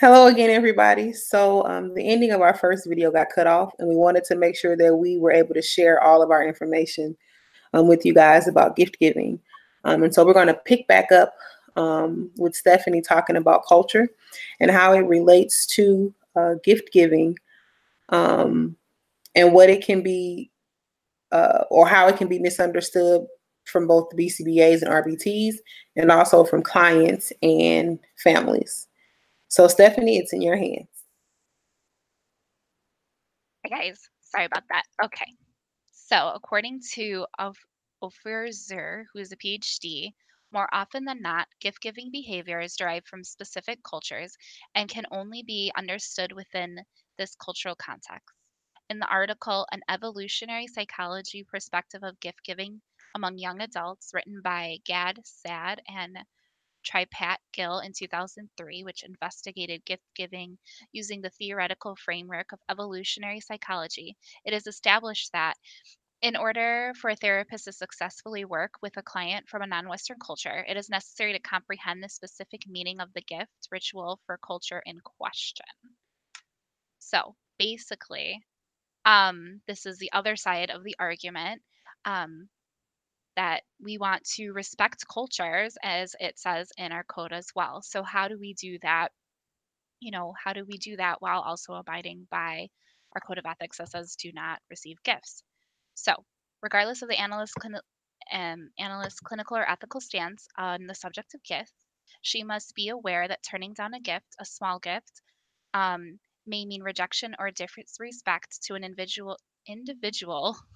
Hello again, everybody. So the ending of our first video got cut off, and we wanted to make sure that we were able to share all of our information with you guys about gift giving. And so we're going to pick back up with Stephanie talking about culture and how it relates to gift giving and what it can be or how it can be misunderstood from both the BCBAs and RBTs and also from clients and families. So, Stephanie, it's in your hands. Hi guys, sorry about that. Okay, so according to Ofer Zur, who is a PhD, more often than not, gift-giving behavior is derived from specific cultures and can only be understood within this cultural context. In the article, An Evolutionary Psychology Perspective of Gift-Giving Among Young Adults, written by Gad Saad and Tripat Gill in 2003, which investigated gift giving using the theoretical framework of evolutionary psychology, it is established that in order for a therapist to successfully work with a client from a non Western culture, it is necessary to comprehend the specific meaning of the gift ritual for culture in question. So basically, this is the other side of the argument. That we want to respect cultures as it says in our code as well. So how do we do that? How do we do that while also abiding by our code of ethics that says do not receive gifts? So regardless of the analyst's clinical or ethical stance on the subject of gifts, she must be aware that turning down a gift, a small gift, may mean rejection or disrespect to an individual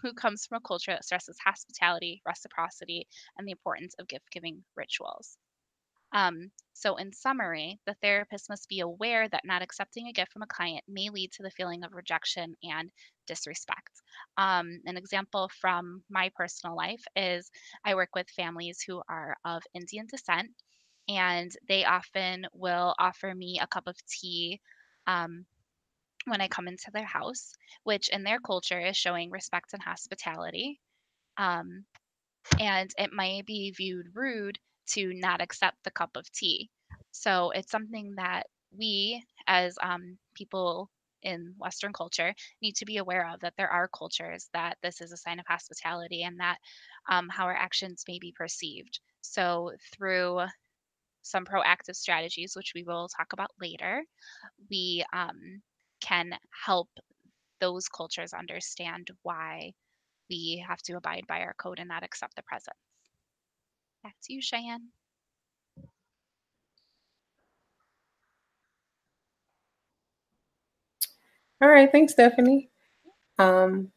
who comes from a culture that stresses hospitality, reciprocity, and the importance of gift giving rituals. So, in summary, the therapist must be aware that not accepting a gift from a client may lead to the feeling of rejection and disrespect. An example from my personal life is I work with families who are of Indian descent, and they often will offer me a cup of tea. When I come into their house, which in their culture is showing respect and hospitality. Um, and it might be viewed rude to not accept the cup of tea. So it's something that we, as people in Western culture, need to be aware of, that there are cultures that this is a sign of hospitality and that how our actions may be perceived. So through some proactive strategies, which we will talk about later, we can help those cultures understand why we have to abide by our code and not accept the presents. Back to you, Cheyenne. All right, thanks, Stephanie. And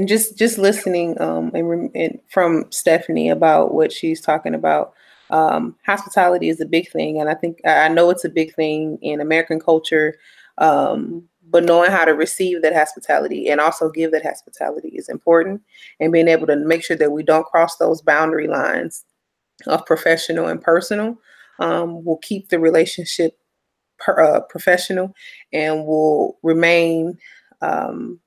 just listening and from Stephanie about what she's talking about. Hospitality is a big thing, and I know it's a big thing in American culture. But knowing how to receive that hospitality and also give that hospitality is important, and being able to make sure that we don't cross those boundary lines of professional and personal will keep the relationship professional and will remain and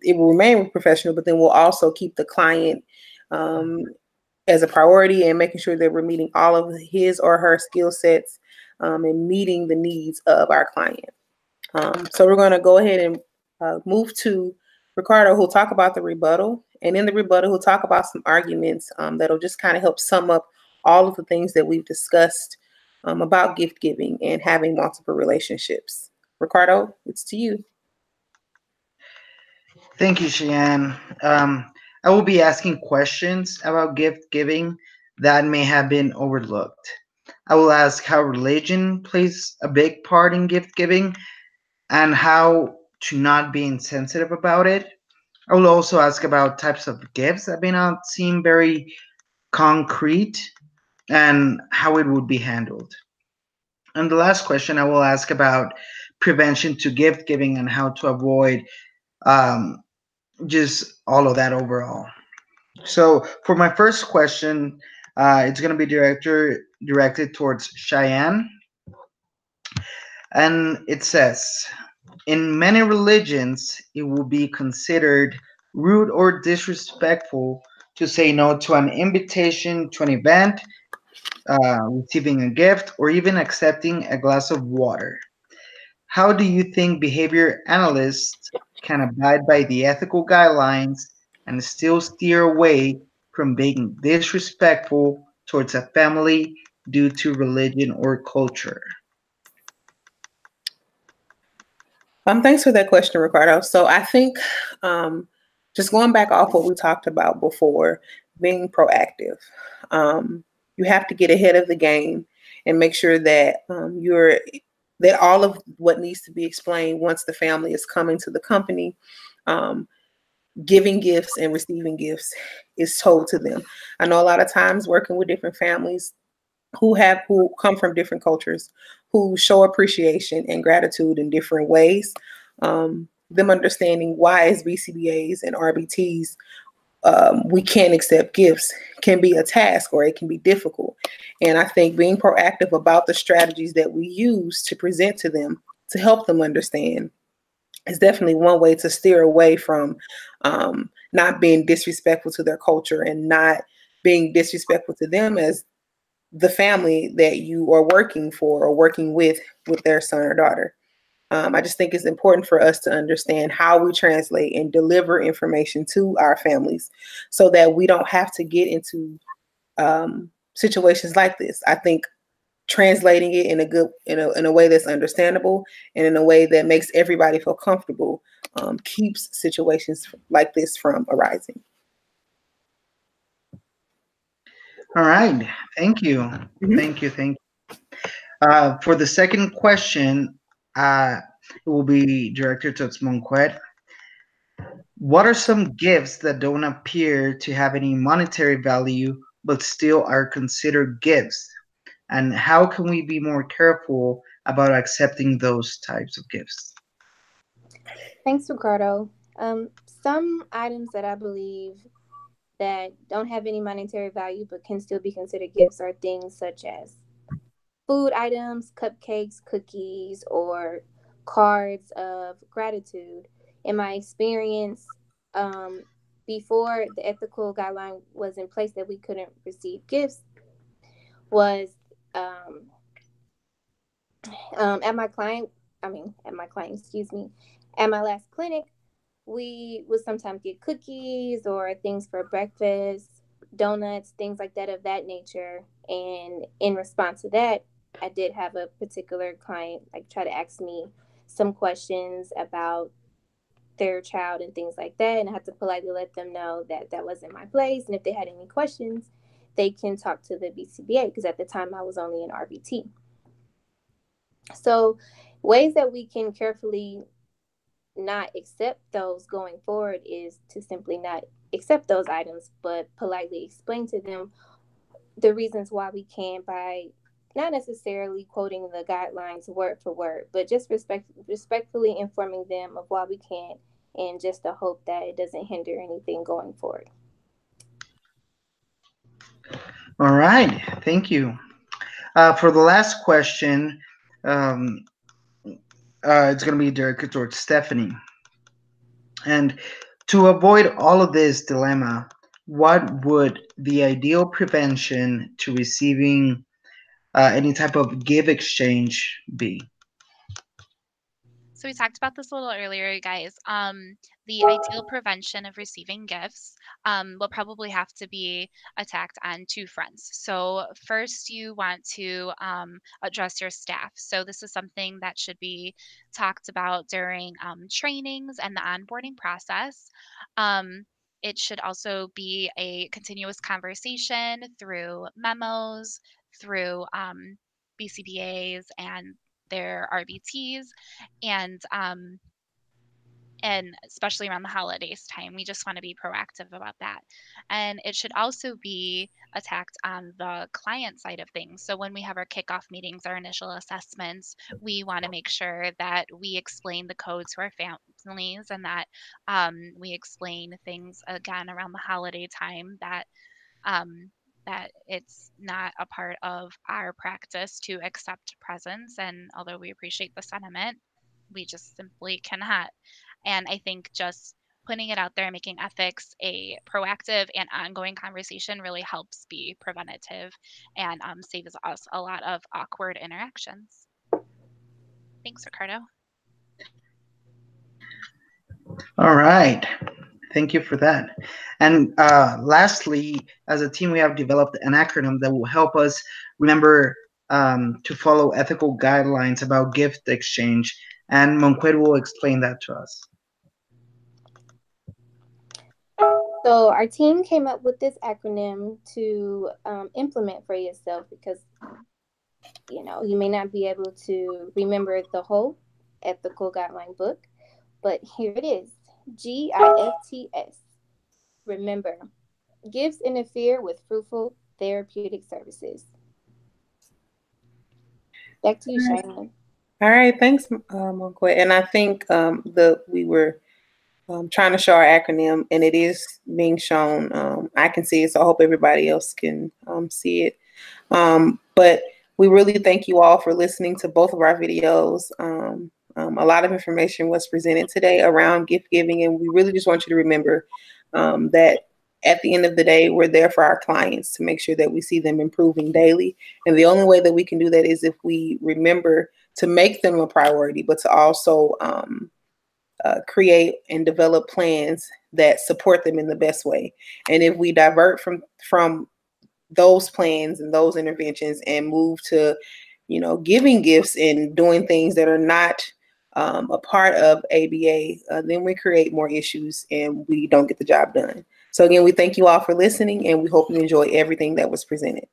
it will remain professional, but then we'll also keep the client as a priority and making sure that we're meeting all of his or her skill sets and meeting the needs of our client. So we're going to go ahead and move to Ricardo, who'll talk about the rebuttal. And in the rebuttal, he'll talk about some arguments that'll just kind of help sum up all of the things that we've discussed about gift giving and having multiple relationships. Ricardo, it's to you. Thank you, Cheyenne. I will be asking questions about gift giving that may have been overlooked. I will ask how religion plays a big part in gift giving and how to not be insensitive about it. I will also ask about types of gifts that may not seem very concrete and how it would be handled. And the last question I will ask about prevention to gift giving and how to avoid um, just all of that overall. So for my first question, it's going to be directed towards Cheyenne, and it says, in many religions, it will be considered rude or disrespectful to say no to an invitation to an event receiving a gift, or even accepting a glass of water. How do you think behavior analysts can abide by the ethical guidelines and still steer away from being disrespectful towards a family due to religion or culture? Thanks for that question, Ricardo. So I think just going back off what we talked about before, being proactive. You have to get ahead of the game and make sure that that all of what needs to be explained once the family is coming to the company, um, giving gifts and receiving gifts is told to them. I know a lot of times working with different families who come from different cultures, who show appreciation and gratitude in different ways. Them understanding why as BCBAs and RBTs we can't accept gifts can be a task or it can be difficult. And I think being proactive about the strategies that we use to present to them to help them understand is definitely one way to steer away from not being disrespectful to their culture and not being disrespectful to them as the family that you are working for or working with their son or daughter. I just think it's important for us to understand how we translate and deliver information to our families so that we don't have to get into situations like this. I think translating it in a way that's understandable and in a way that makes everybody feel comfortable keeps situations like this from arising. All right. Thank you. Mhm. Thank you. Thank you. For the second question, it will be directed to Monquet. What are some gifts that don't appear to have any monetary value but still are considered gifts? And how can we be more careful about accepting those types of gifts? Thanks, Ricardo. Some items that I believe that don't have any monetary value but can still be considered gifts are things such as food items, cupcakes, cookies, or cards of gratitude. In my experience, um, before the ethical guideline was in place that we couldn't receive gifts, was um, at my client, excuse me, at my last clinic, we would sometimes get cookies or things for breakfast, donuts, things like that of that nature. And in response to that, I did have a particular client like try to ask me some questions about their child and things like that. And I had to politely let them know that that wasn't my place. And if they had any questions, they can talk to the BCBA because at the time I was only an RBT. So, ways that we can carefully not accept those going forward is to simply not accept those items, but politely explain to them the reasons why we can by not necessarily quoting the guidelines word for word, but just respectfully informing them of why we can't, and just the hope that it doesn't hinder anything going forward. All right. Thank you. For the last question, um, it's going to be directed towards Stephanie. And to avoid all of this dilemma, what would the ideal prevention to receiving any type of give exchange be? So we talked about this a little earlier, guys. The ideal prevention of receiving gifts will probably have to be attacked on two fronts. So first, you want to address your staff. So this is something that should be talked about during trainings and the onboarding process. It should also be a continuous conversation through memos, through BCBAs and their RBTs, and especially around the holidays time, we just want to be proactive about that. And it should also be attacked on the client side of things. So when we have our kickoff meetings, our initial assessments, we want to make sure that we explain the code to our families and that we explain things again around the holiday time um, that it's not a part of our practice to accept presents. And although we appreciate the sentiment, we just simply cannot. And I think just putting it out there and making ethics a proactive and ongoing conversation really helps be preventative and saves us a lot of awkward interactions. Thanks, Ricardo. All right. Thank you for that. And lastly, as a team, we have developed an acronym that will help us remember to follow ethical guidelines about gift exchange. And Monqued will explain that to us. So our team came up with this acronym to implement for yourself because, you know, you may not be able to remember the whole ethical guideline book, but here it is. GIFTS. Remember, gifts interfere with fruitful therapeutic services. Back to you, Cheyenne. All right, thanks, Monqued. And I think we were trying to show our acronym, and it is being shown. I can see it, so I hope everybody else can see it. But we really thank you all for listening to both of our videos. A lot of information was presented today around gift giving, and we really just want you to remember that at the end of the day, we're there for our clients to make sure that we see them improving daily. And the only way that we can do that is if we remember to make them a priority, but to also create and develop plans that support them in the best way. And if we divert from those plans and those interventions and move to, you know, giving gifts and doing things that are not a part of ABA, then we create more issues and we don't get the job done. So again, we thank you all for listening, and we hope you enjoy everything that was presented.